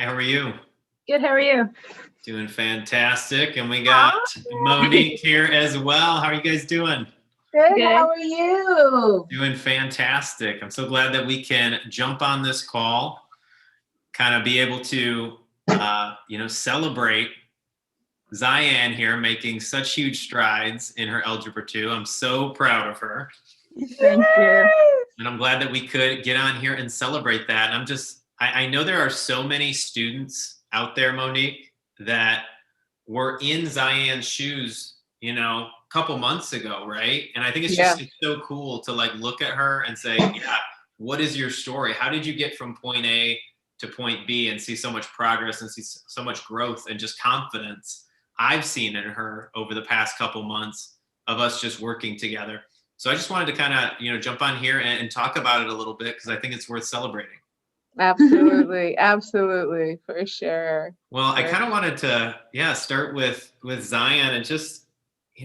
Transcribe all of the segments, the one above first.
How are you? Good, how are you? Doing fantastic. And we got Monique here as well. How are you guys doing? Good. Good. How are you? Doing fantastic. I'm so glad that we can jump on this call, kind of be able to, celebrate Zyhann here making such huge strides in her Algebra 2. I'm so proud of her. Thank you. And I'm glad that we could get on here and celebrate that. And I know there are so many students out there, Monique, that were in Zyhann's shoes, a couple months ago, right? And I think it's just it's so cool to look at her and say, yeah, what is your story? How did you get from point A to point B and see so much progress and see so much growth and just confidence I've seen in her over the past couple months of us just working together. So I just wanted to kind of, jump on here and talk about it a little bit because I think it's worth celebrating. Absolutely. Absolutely. For sure. Well, I kind of wanted to, start with Zyhann and just,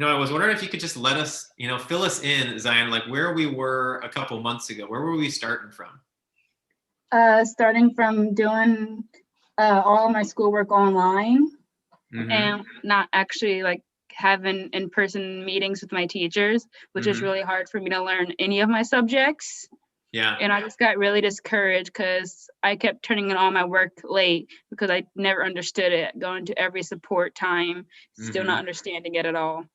I was wondering if you could just let us, fill us in, Zyhann, like where we were a couple months ago. Where were we starting from? Starting from doing all of my schoolwork online and not actually having in-person meetings with my teachers, which is really hard for me to learn any of my subjects. Yeah. And I just got really discouraged because I kept turning in all my work late because I never understood it, going to every support time, still not understanding it at all.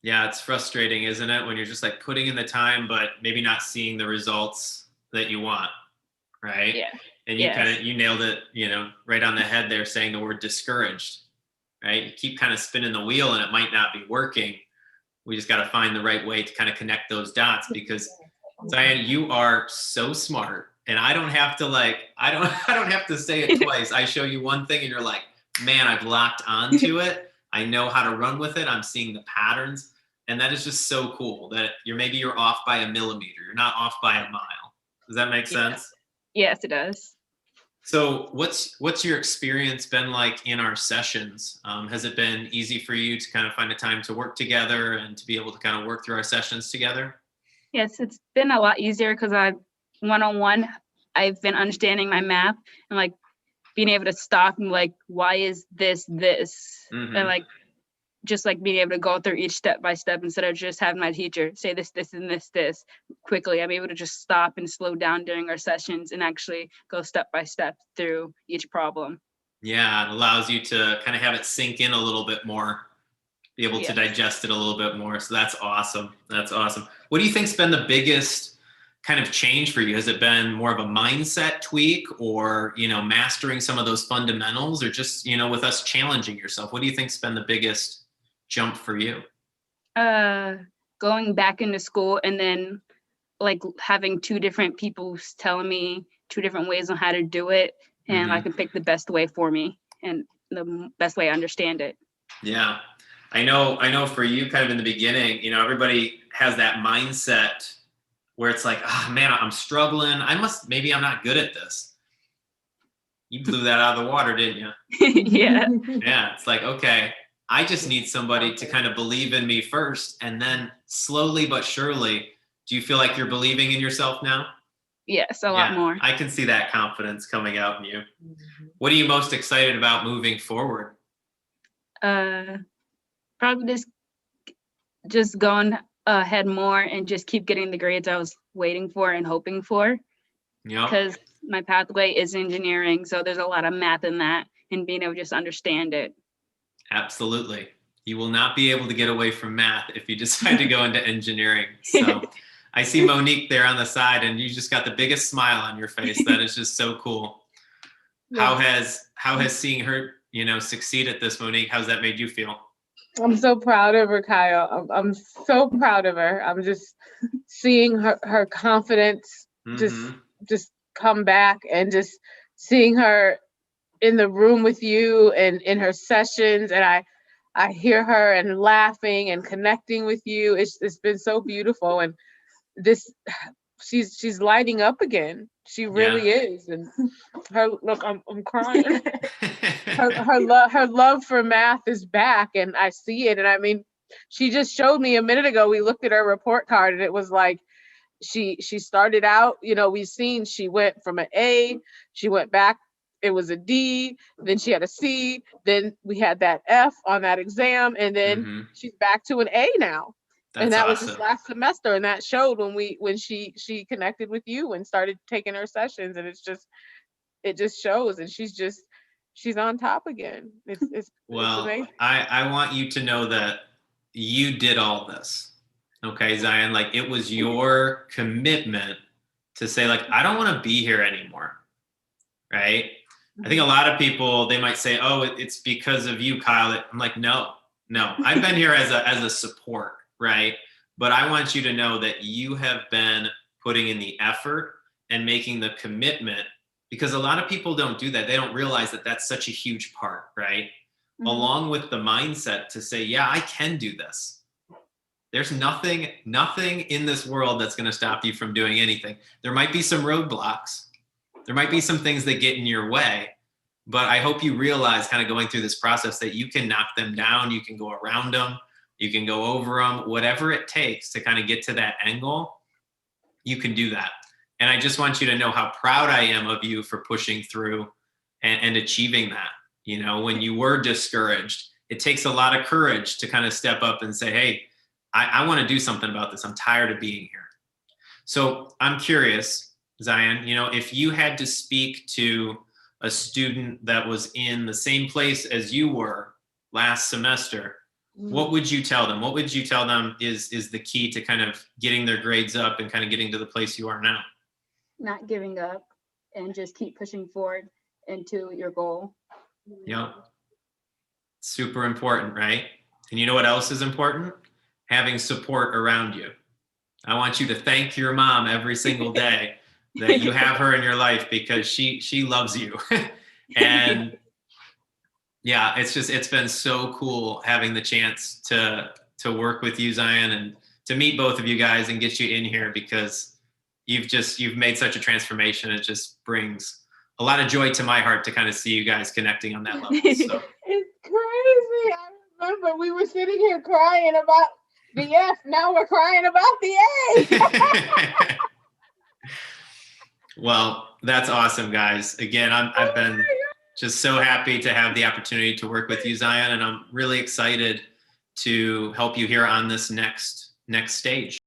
Yeah, it's frustrating, isn't it? When you're just putting in the time, but maybe not seeing the results that you want, right? Yeah. And you nailed it, right on the head there saying the word discouraged, right? You keep kind of spinning the wheel and it might not be working. We just got to find the right way to kind of connect those dots because Zyhann, you are so smart, and I don't have to I don't have to say it twice. I show you one thing, and you're like, man, I've locked onto it. I know how to run with it. I'm seeing the patterns, and that is just so cool. That you're off by a millimeter. You're not off by a mile. Does that make sense? Yes, it does. So, what's your experience been like in our sessions? Has it been easy for you to kind of find a time to work together and to be able to kind of work through our sessions together? Yes, it's been a lot easier because one-on-one, I've been understanding my math and being able to stop and why is this? And just being able to go through each step by step instead of just having my teacher say this, and this quickly. I'm able to just stop and slow down during our sessions and actually go step by step through each problem. Yeah, it allows you to kind of have it sink in a little bit more. Be able to digest it a little bit more. So that's awesome. That's awesome. What do you think's been the biggest kind of change for you? Has it been more of a mindset tweak or, mastering some of those fundamentals or just, with us challenging yourself? What do you think's been the biggest jump for you? Going back into school and then having two different people telling me two different ways on how to do it. And I can pick the best way for me and the best way I understand it. Yeah. I know for you kind of in the beginning, everybody has that mindset where it's like, oh man, I'm struggling. Maybe I'm not good at this. You blew that out of the water, didn't you? Yeah. Yeah. It's like, okay, I just need somebody to kind of believe in me first. And then slowly but surely, do you feel like you're believing in yourself now? Yes, a lot more. I can see that confidence coming out in you. What are you most excited about moving forward? Probably just going ahead more and just keep getting the grades I was waiting for and hoping for. Yeah. Because my pathway is engineering, so there's a lot of math in that and being able to just understand it. Absolutely. You will not be able to get away from math if you decide to go into engineering. So I see Monique there on the side and you just got the biggest smile on your face. That is just so cool. Yeah. How has seeing her, succeed at this, Monique, how's that made you feel? I'm so proud of her, Kyle. I'm so proud of her. I'm just seeing her confidence just come back and just seeing her in the room with you and in her sessions. And I hear her and laughing and connecting with you. It's been so beautiful. And she's lighting up again. She really is. And I'm crying. her love for math is back, and I see it. And I mean, she just showed me a minute ago. We looked at her report card, and it was like she started out. We've seen she went from an A, she went back it was a D, then she had a C, then we had that F on that exam, and then she's back to an A now. And that was just last semester, and that showed when she connected with you and started taking her sessions, and it just shows, and she's on top again. It's amazing. I want you to know that you did all this. Okay, Zyhann, like it was your commitment to say, like, I don't want to be here anymore. Right? I think a lot of people, they might say, oh, it's because of you, Kyle. I'm like, no. I've been here as a support, right? But I want you to know that you have been putting in the effort and making the commitment, because a lot of people don't do that. They don't realize that that's such a huge part, right? Along with the mindset to say, yeah, I can do this. There's nothing in this world that's going to stop you from doing anything. There might be some roadblocks. There might be some things that get in your way, but I hope you realize, kind of going through this process, that you can knock them down, you can go around them, you can go over them, whatever it takes to kind of get to that end goal, you can do that. And I just want you to know how proud I am of you for pushing through and achieving that. You know, when you were discouraged, it takes a lot of courage to kind of step up and say, hey, I want to do something about this. I'm tired of being here. So I'm curious, Zyhann, you know, if you had to speak to a student that was in the same place as you were last semester, what would you tell them? What would you tell them is the key to kind of getting their grades up and kind of getting to the place you are now? Not giving up and just keep pushing forward into your goal. Yeah. Super important, right? And you know what else is important? Having support around you. I want you to thank your mom every single day that you have her in your life, because she loves you. And yeah, it's been so cool having the chance to work with you, Zyhann, and to meet both of you guys and get you in here, because you've made such a transformation. It just brings a lot of joy to my heart to kind of see you guys connecting on that level. So. It's crazy. I remember we were sitting here crying about the F. Now we're crying about the A. Well, that's awesome, guys. Again, I've been just so happy to have the opportunity to work with you, Zyhann, and I'm really excited to help you here on this next stage.